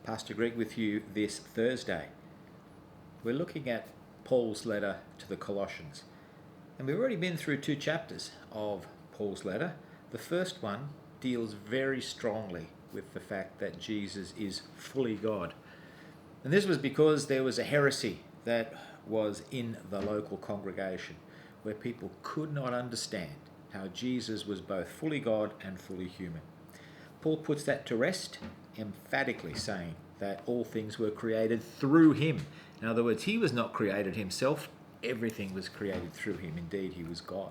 Pastor Greg with you this Thursday. We're looking at Paul's letter to the Colossians. And we've already been through 2 chapters of Paul's letter. The first one deals very strongly with the fact that Jesus is fully God. And this was because there was a heresy that was in the local congregation where people could not understand how Jesus was both fully God and fully human. Paul puts that to rest, emphatically saying that all things were created through him. In other words, he was not created himself. Everything was created through him. Indeed, he was God.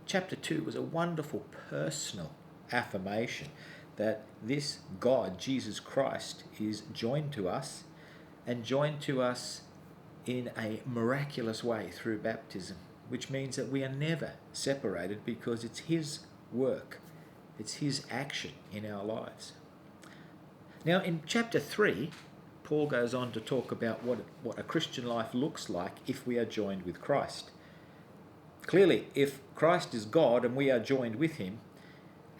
Chapter 2 was a wonderful personal affirmation that this God, Jesus Christ, is joined to us and joined to us in a miraculous way through baptism, which means that we are never separated because it's his work. It's his action in our lives. Now, in chapter 3, Paul goes on to talk about what a Christian life looks like if we are joined with Christ. Clearly, if Christ is God and we are joined with him,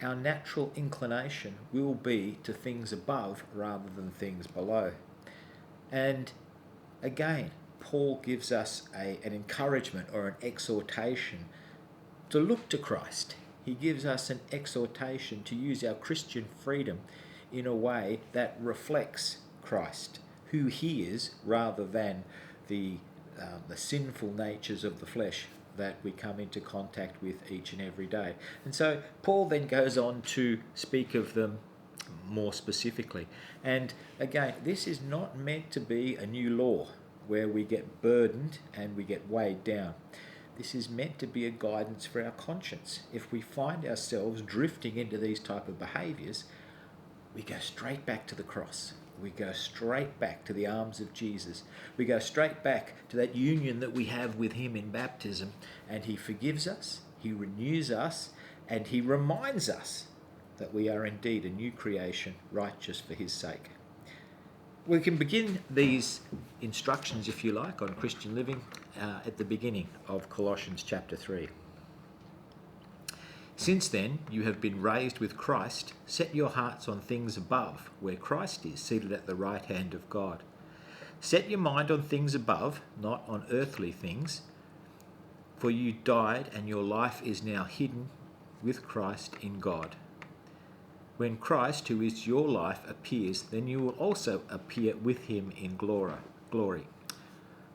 our natural inclination will be to things above rather than things below. And again, Paul gives us an encouragement or an exhortation to look to Christ. He gives us an exhortation to use our Christian freedom in a way that reflects Christ, who he is, rather than the sinful natures of the flesh that we come into contact with each and every day. And so Paul then goes on to speak of them more specifically. And again, this is not meant to be a new law where we get burdened and we get weighed down. This is meant to be a guidance for our conscience. If we find ourselves drifting into these type of behaviours, we go straight back to the cross. We go straight back to the arms of Jesus. We go straight back to that union that we have with him in baptism, and he forgives us, he renews us, and he reminds us that we are indeed a new creation, righteous for his sake. We can begin these instructions, if you like, on Christian living at the beginning of Colossians chapter 3. Since then, you have been raised with Christ. Set your hearts on things above, where Christ is, seated at the right hand of God. Set your mind on things above, not on earthly things. For you died, and your life is now hidden with Christ in God. When Christ, who is your life, appears, then you will also appear with him in glory.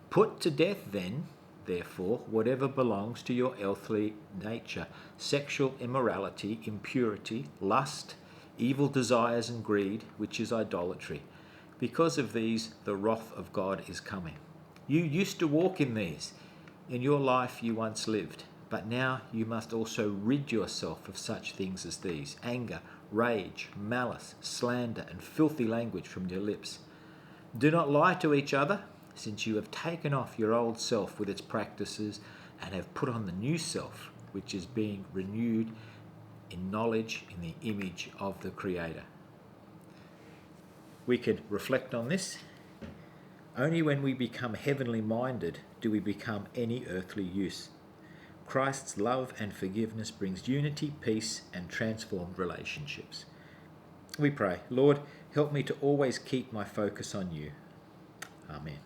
Put to death then, therefore, whatever belongs to your earthly nature: sexual immorality, impurity, lust, evil desires and greed, which is idolatry. Because of these, the wrath of God is coming. You used to walk in these. In your life you once lived, but now you must also rid yourself of such things as these: anger, rage, malice, slander, and filthy language from your lips. Do not lie to each other, since you have taken off your old self with its practices and have put on the new self, which is being renewed in knowledge in the image of the Creator. We could reflect on this. Only when we become heavenly minded do we become any earthly use. Christ's love and forgiveness brings unity, peace, and transformed relationships. We pray, Lord, help me to always keep my focus on you. Amen.